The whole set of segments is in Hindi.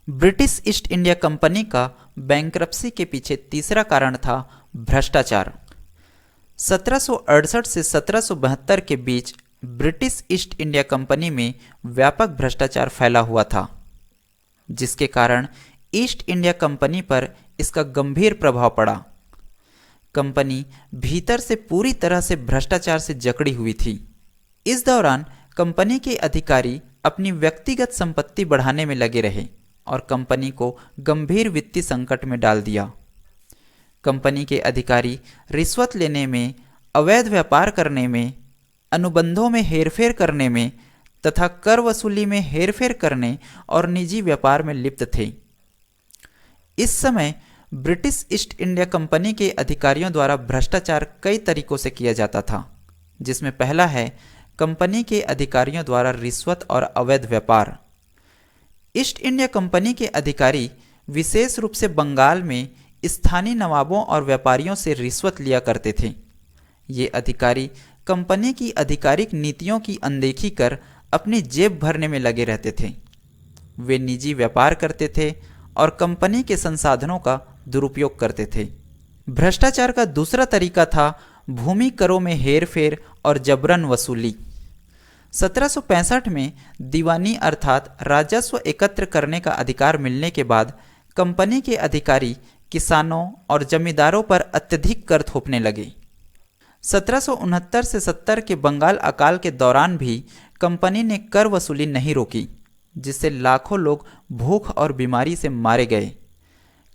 ब्रिटिश ईस्ट इंडिया कंपनी का बैंकरप्सी के पीछे तीसरा कारण था भ्रष्टाचार। 1768 से 1772 के बीच ब्रिटिश ईस्ट इंडिया कंपनी में व्यापक भ्रष्टाचार फैला हुआ था, जिसके कारण ईस्ट इंडिया कंपनी पर इसका गंभीर प्रभाव पड़ा। कंपनी भीतर से पूरी तरह से भ्रष्टाचार से जकड़ी हुई थी। इस दौरान कंपनी के अधिकारी अपनी व्यक्तिगत संपत्ति बढ़ाने में लगे रहे और कंपनी को गंभीर वित्तीय संकट में डाल दिया। कंपनी के अधिकारी रिश्वत लेने में, अवैध व्यापार करने में, अनुबंधों में हेरफेर करने में तथा कर वसूली में हेरफेर करने और निजी व्यापार में लिप्त थे। इस समय ब्रिटिश ईस्ट इंडिया कंपनी के अधिकारियों द्वारा भ्रष्टाचार कई तरीकों से किया जाता था, जिसमें पहला है कंपनी के अधिकारियों द्वारा रिश्वत और अवैध व्यापार। ईस्ट इंडिया कंपनी के अधिकारी विशेष रूप से बंगाल में स्थानीय नवाबों और व्यापारियों से रिश्वत लिया करते थे। ये अधिकारी कंपनी की आधिकारिक नीतियों की अनदेखी कर अपनी जेब भरने में लगे रहते थे। वे निजी व्यापार करते थे और कंपनी के संसाधनों का दुरुपयोग करते थे। भ्रष्टाचार का दूसरा तरीका था भूमि करों में हेरफेर और जबरन वसूली। 1765 में दीवानी अर्थात राजस्व एकत्र करने का अधिकार मिलने के बाद कंपनी के अधिकारी किसानों और जमींदारों पर अत्यधिक कर थोपने लगे। 1769 से 70 के बंगाल अकाल के दौरान भी कंपनी ने कर वसूली नहीं रोकी, जिससे लाखों लोग भूख और बीमारी से मारे गए।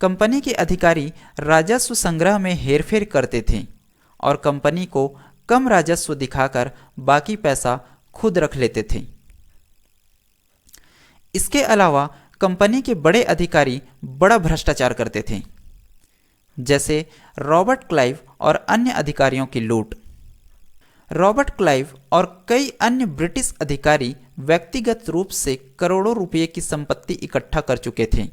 कंपनी के अधिकारी राजस्व संग्रह में हेरफेर करते थे और कंपनी को कम राजस्व दिखाकर बाकी पैसा खुद रख लेते थे। इसके अलावा कंपनी के बड़े अधिकारी बड़ा भ्रष्टाचार करते थे, जैसे रॉबर्ट क्लाइव और अन्य अधिकारियों की लूट। रॉबर्ट क्लाइव और कई अन्य ब्रिटिश अधिकारी व्यक्तिगत रूप से करोड़ों रुपए की संपत्ति इकट्ठा कर चुके थे।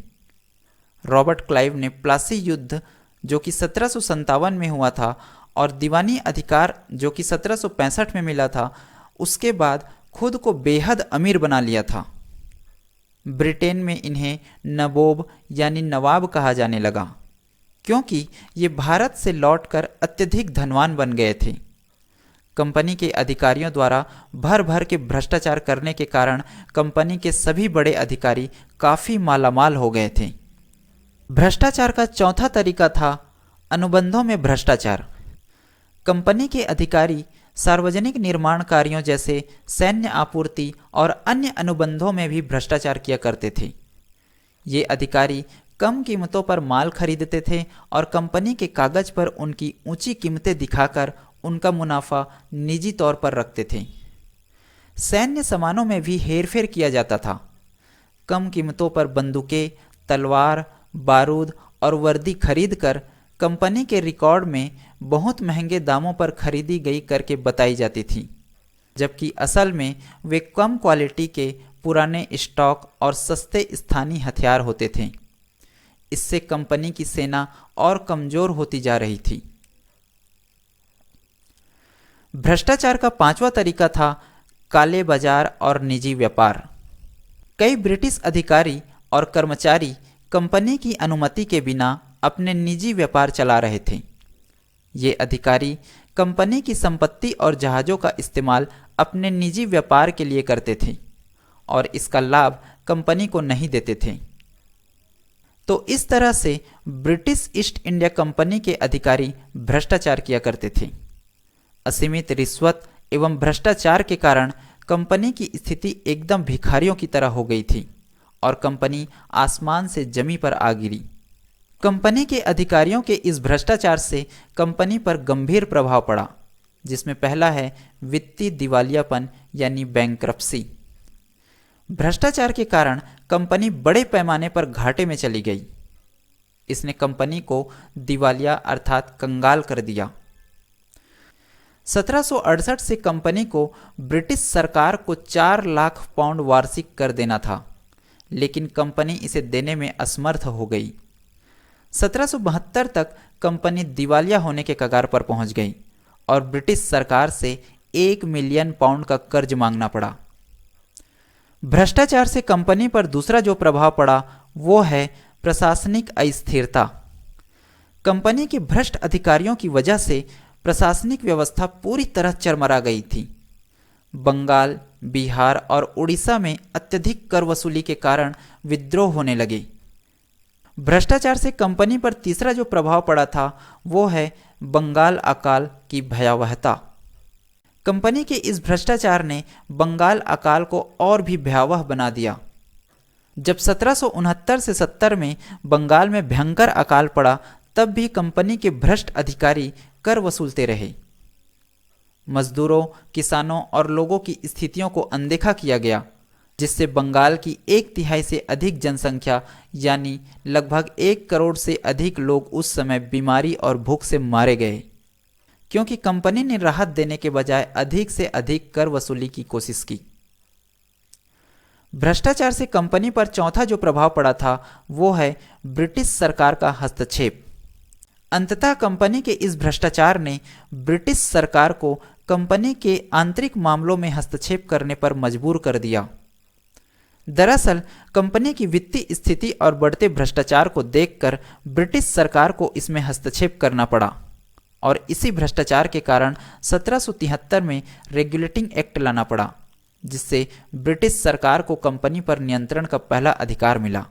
रॉबर्ट क्लाइव ने प्लासी युद्ध, जो कि 1757 में हुआ था, और दीवानी अधिकार, जो कि 1765 में मिला था, उसके बाद खुद को बेहद अमीर बना लिया था। ब्रिटेन में इन्हें नबोब यानी नवाब कहा जाने लगा, क्योंकि ये भारत से लौटकर अत्यधिक धनवान बन गए थे। कंपनी के अधिकारियों द्वारा भर भर के भ्रष्टाचार करने के कारण कंपनी के सभी बड़े अधिकारी काफ़ी मालामाल हो गए थे। भ्रष्टाचार का चौथा तरीका था अनुबंधों में भ्रष्टाचार। कंपनी के अधिकारी सार्वजनिक निर्माण कार्यों जैसे सैन्य आपूर्ति और अन्य अनुबंधों में भी भ्रष्टाचार किया करते थे। ये अधिकारी कम कीमतों पर माल खरीदते थे और कंपनी के कागज पर उनकी ऊंची कीमतें दिखाकर उनका मुनाफा निजी तौर पर रखते थे। सैन्य सामानों में भी हेरफेर किया जाता था। कम कीमतों पर बंदूकें, तलवार, बारूद और वर्दी खरीदकर कंपनी के रिकॉर्ड में बहुत महंगे दामों पर खरीदी गई करके बताई जाती थी, जबकि असल में वे कम क्वालिटी के पुराने स्टॉक और सस्ते स्थानीय हथियार होते थे। इससे कंपनी की सेना और कमजोर होती जा रही थी। भ्रष्टाचार का पांचवा तरीका था काले बाजार और निजी व्यापार। कई ब्रिटिश अधिकारी और कर्मचारी कंपनी की अनुमति के बिना अपने निजी व्यापार चला रहे थे। ये अधिकारी कंपनी की संपत्ति और जहाज़ों का इस्तेमाल अपने निजी व्यापार के लिए करते थे और इसका लाभ कंपनी को नहीं देते थे। तो इस तरह से ब्रिटिश ईस्ट इंडिया कंपनी के अधिकारी भ्रष्टाचार किया करते थे। असीमित रिश्वत एवं भ्रष्टाचार के कारण कंपनी की स्थिति एकदम भिखारियों की तरह हो गई थी और कंपनी आसमान से जमी पर आ गिरी। कंपनी के अधिकारियों के इस भ्रष्टाचार से कंपनी पर गंभीर प्रभाव पड़ा, जिसमें पहला है वित्तीय दिवालियापन यानी बैंकरप्सी। भ्रष्टाचार के कारण कंपनी बड़े पैमाने पर घाटे में चली गई। इसने कंपनी को दिवालिया अर्थात कंगाल कर दिया। 1768 से कंपनी को ब्रिटिश सरकार को 4 लाख पाउंड वार्षिक कर देना था, लेकिन कंपनी इसे देने में असमर्थ हो गई। 1772 तक कंपनी दिवालिया होने के कगार पर पहुंच गई और ब्रिटिश सरकार से 1 मिलियन पाउंड का कर्ज मांगना पड़ा। भ्रष्टाचार से कंपनी पर दूसरा जो प्रभाव पड़ा वो है प्रशासनिक अस्थिरता। कंपनी के भ्रष्ट अधिकारियों की वजह से प्रशासनिक व्यवस्था पूरी तरह चरमरा गई थी। बंगाल, बिहार और उड़ीसा में अत्यधिक कर वसूली के कारण विद्रोह होने लगे। भ्रष्टाचार से कंपनी पर तीसरा जो प्रभाव पड़ा था वो है बंगाल अकाल की भयावहता। कंपनी के इस भ्रष्टाचार ने बंगाल अकाल को और भी भयावह बना दिया। जब 1769 से 70 में बंगाल में भयंकर अकाल पड़ा, तब भी कंपनी के भ्रष्ट अधिकारी कर वसूलते रहे। मजदूरों, किसानों और लोगों की स्थितियों को अनदेखा किया गया, जिससे बंगाल की 1/3 से अधिक जनसंख्या यानी लगभग 1 करोड़ से अधिक लोग उस समय बीमारी और भूख से मारे गए, क्योंकि कंपनी ने राहत देने के बजाय अधिक से अधिक कर वसूली की कोशिश की। भ्रष्टाचार से कंपनी पर चौथा जो प्रभाव पड़ा था वो है ब्रिटिश सरकार का हस्तक्षेप। अंततः कंपनी के इस भ्रष्टाचार ने ब्रिटिश सरकार को कंपनी के आंतरिक मामलों में हस्तक्षेप करने पर मजबूर कर दिया। दरअसल कंपनी की वित्तीय स्थिति और बढ़ते भ्रष्टाचार को देखकर ब्रिटिश सरकार को इसमें हस्तक्षेप करना पड़ा और इसी भ्रष्टाचार के कारण 1773 में रेगुलेटिंग एक्ट लाना पड़ा, जिससे ब्रिटिश सरकार को कंपनी पर नियंत्रण का पहला अधिकार मिला।